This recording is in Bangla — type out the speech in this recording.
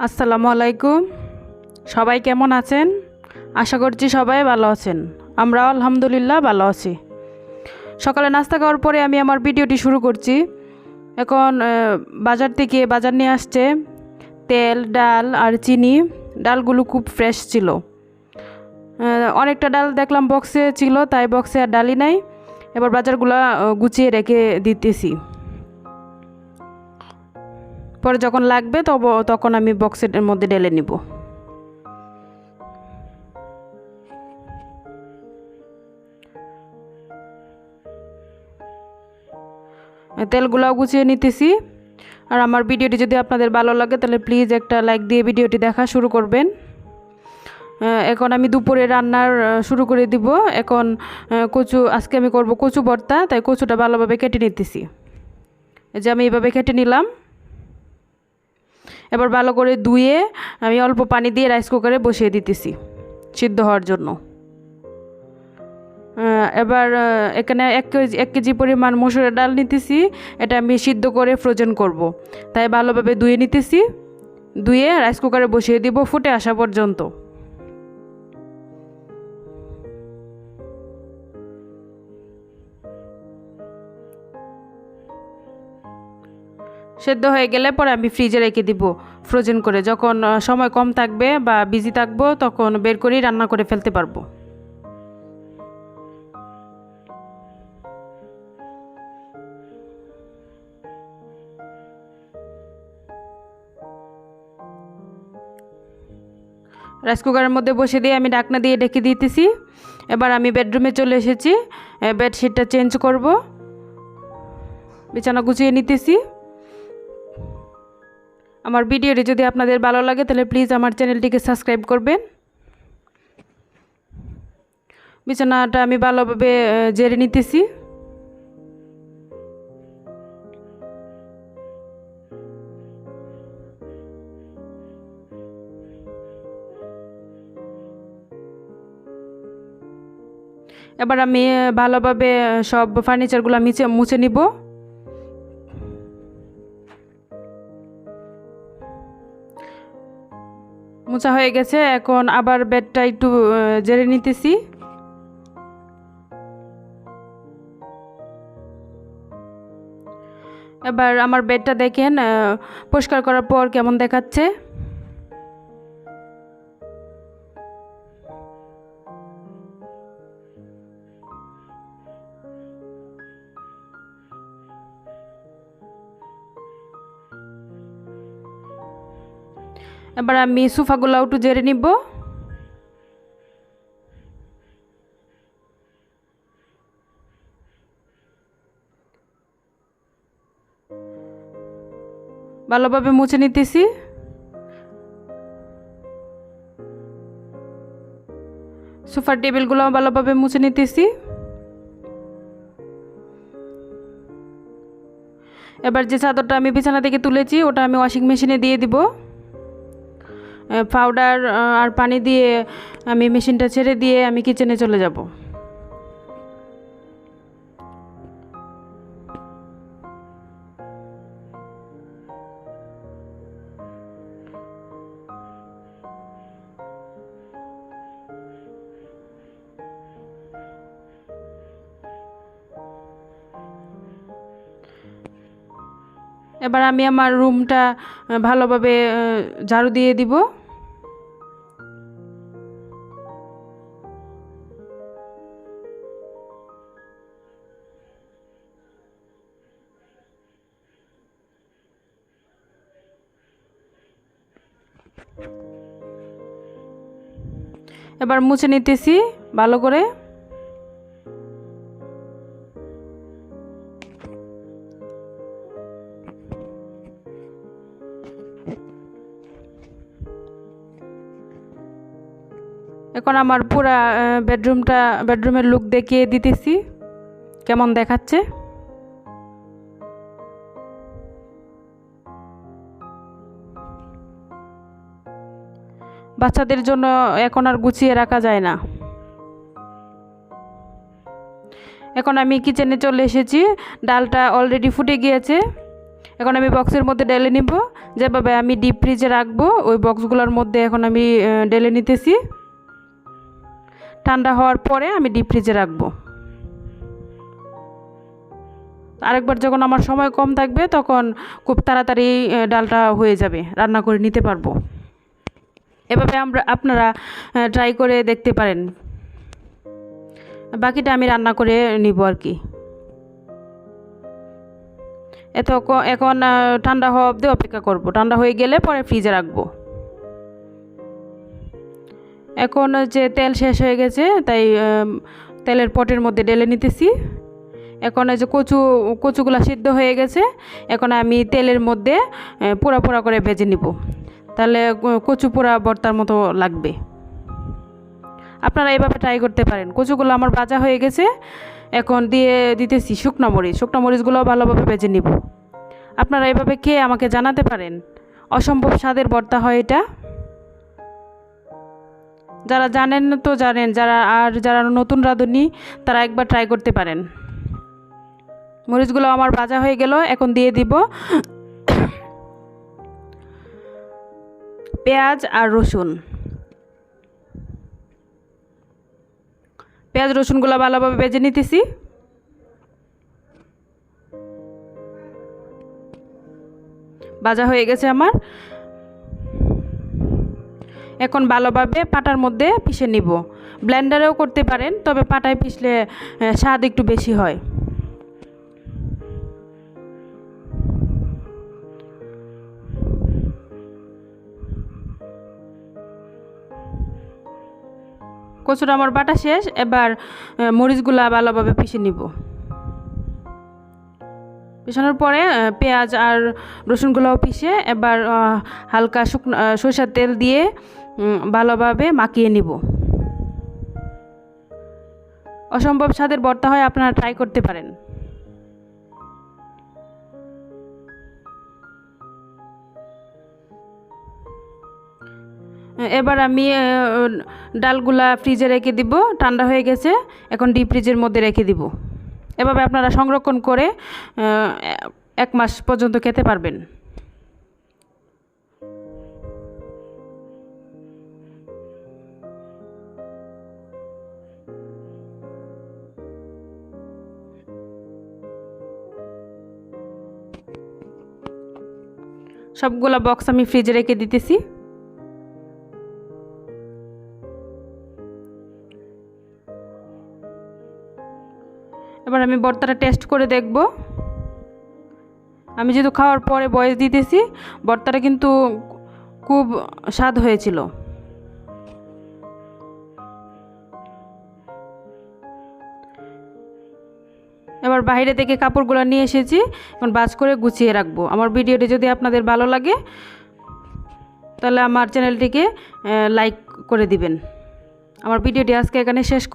আসসালামু আলাইকুম। সবাই কেমন আছেন? আশা করছি সবাই ভালো আছেন। আমরাও আলহামদুলিল্লাহ ভালো আছি। সকালে নাস্তা খাওয়ার পরে আমি আমার ভিডিওটি শুরু করছি। এখন বাজার থেকে বাজার নিয়ে আসছে তেল, ডাল আর চিনি। ডালগুলো খুব ফ্রেশ ছিল। অনেকটা ডাল দেখলাম বক্সে ছিল, তাই বক্সে আর ডালই নাই। এবার বাজারগুলো গুছিয়ে রেখে দিতেছি। পরে যখন লাগবে তখন আমি বক্সের মধ্যে ঢেলে নিব। তেলগুলাও গুছিয়ে নিতেছি। আর আমার ভিডিওটি যদি আপনাদের ভালো লাগে তাহলে প্লিজ একটা লাইক দিয়ে ভিডিওটি দেখা শুরু করবেন। এখন আমি দুপুরে রান্নার শুরু করে দিব। এখন আজকে আমি করব কচু ভর্তা, তাই কচুটা ভালোভাবে কেটে নিতেছি। এই যে আমি এইভাবে কেটে নিলাম। এবার ভালো করে ধুয়ে আমি অল্প পানি দিয়ে রাইস কুকারে বসিয়ে দিতেছি সিদ্ধ হওয়ার জন্য। এবার এখানে এক কেজি পরিমাণ মসুরের ডাল নিতেছি। এটা আমি সিদ্ধ করে ফ্রোজেন করব, তাই ভালোভাবে ধুয়ে নিতেছি। ধুয়ে রাইস কুকারে বসিয়ে দিব ফুটে আসা পর্যন্ত। সেদ্ধ হয়ে গেলে পরে আমি ফ্রিজে রেখে দিব ফ্রোজেন করে। যখন সময় কম থাকবে বা বিজি থাকবো তখন বের করেই রান্না করে ফেলতে পারবো। রাইস কুকারের মধ্যে বসে দিয়ে আমি ঢাকনা দিয়ে ঢেকে দিতেছি। এবার আমি বেডরুমে চলে এসেছি। বেডশিটটা চেঞ্জ করব, বিছানা গুছিয়ে নিতেছি। আমার ভিডিওটি যদি আপনাদের ভালো লাগে তাহলে প্লিজ আমার চ্যানেলটিকে সাবস্ক্রাইব করবেন। বিছানাটা আমি ভালোভাবে ঝেড়ে নিতেছি। এবার আমি ভালোভাবে সব ফার্নিচারগুলো মুছে নিব। মোছা হয়ে গেছে। এখন আবার বেডটা একটু ঝেড়ে নিতেছি। এবার আমার বেডটা দেখেন পরিষ্কার করার পর কেমন দেখাচ্ছে। এবার আমি সোফাগুলো একটু ঝেড়ে নিব। ভালোভাবে মুছে নিতেছি। সোফার টেবিলগুলো ভালোভাবে মুছে নিতেছি। এবার যে চাদরটা আমি বিছানা থেকে তুলেছি ওটা আমি ওয়াশিং মেশিনে দিয়ে দিব। পাউডার আর পানি দিয়ে আমি মেশিনটা ছেড়ে দিয়ে আমি কিচেনে চলে যাব। এবার আমি আমার রুমটা ভালোভাবে ঝাড়ু দিয়ে দিব। এবার মুছে নিতেছি ভালো করে। এখন আমার পুরা বেডরুমের লুক দেখিয়ে দিতেছি কেমন দেখাচ্ছে। বাচ্চাদের জন্য এখন আর গুছিয়ে রাখা যায় না। এখন আমি কিচেনে চলে এসেছি। ডালটা অলরেডি ফুটে গিয়েছে। এখন আমি বক্সের মধ্যে ঢেলে নিব। যেভাবে আমি ডিপ ফ্রিজে রাখবো ওই বক্সগুলোর মধ্যে এখন আমি ঢেলে নিতেছি। ঠান্ডা হওয়ার পরে আমি ডিপ ফ্রিজে রাখবো। আরেকবার যখন আমার সময় কম থাকবে তখন খুব তাড়াতাড়ি ডালটা হয়ে যাবে, রান্না করে নিতে পারবো। এভাবে আপনারা ট্রাই করে দেখতে পারেন। বাকিটা আমি রান্না করে নিব আর কি। এখন ঠান্ডা হওয়া অবধি অপেক্ষা করব। ঠান্ডা হয়ে গেলে পরে ফ্রিজে রাখবো। এখন যে তেল শেষ হয়ে গেছে তাই তেলের পটের মধ্যে ঢেলে নিতেছি। এখন এই যে কচুগুলা সিদ্ধ হয়ে গেছে, এখন আমি তেলের মধ্যে পোড়া পোড়া করে ভেজে নিব। তাহলে কচু পোড়া ভর্তার মতো লাগবে। আপনারা এইভাবে ট্রাই করতে পারেন। কচুগুলো আমার ভাজা হয়ে গেছে, এখন দিয়ে দিতেছি শুকনো মরিচগুলোও ভালোভাবে ভেজে নিব। আপনারা এইভাবে খেয়ে আমাকে জানাতে পারেন। অসম্ভব স্বাদের ভর্তা হয় এটা। যারা জানেন তো জানেন, যারা নতুন রাঁধুনি তারা একবার ট্রাই করতে পারেন। মরিচগুলো আমার ভাজা হয়ে গেল, এখন দিয়ে দিব পেঁয়াজ আর রসুন। পেঁয়াজ রসুনগুলো ভালোভাবে ভেজে নিতেছি। ভাজা হয়ে গেছে আমার। এখন ভালোভাবে পাটার মধ্যে পিষে নিব। ব্লেন্ডারেও করতে পারেন, তবে পাটায় পিষলে স্বাদ একটু বেশি হয়। কচুটা আমার বাটা শেষ, এবার মরিচগুলা ভালোভাবে পিষে নিব। পিষানোর পরে পেঁয়াজ আর রসুনগুলোও পিষে এবার হালকা সরষের তেল দিয়ে ভালোভাবে মাখিয়ে নিব। অসম্ভব স্বাদের ভর্তা হয়, আপনারা ট্রাই করতে পারেন। এবার আমি ডালগুলা ফ্রিজে রেখে দিব। ঠান্ডা হয়ে গেছে, এখন ডিপ ফ্রিজের মধ্যে রেখে দিব। এভাবে আপনারা সংরক্ষণ করে 1 মাস পর্যন্ত খেতে পারবেন। সবগুলা বক্স আমি ফ্রিজে রেখে দিতেছি। এবার আমি ভর্তাটা টেস্ট করে দেখব। আমি যেহেতু খাওয়ার পরে বয়েস দিতেছি, ভর্তাটা কিন্তু খুব স্বাদ হয়েছিল। এবার বাইরে থেকে কাপড়গুলো নিয়ে এসেছি, এখন ভাঁজ করে গুছিয়ে রাখবো। আমার ভিডিওটি যদি আপনাদের ভালো লাগে তাহলে আমার চ্যানেলটিকে লাইক করে দিবেন। আমার ভিডিওটি আজকে এখানে শেষ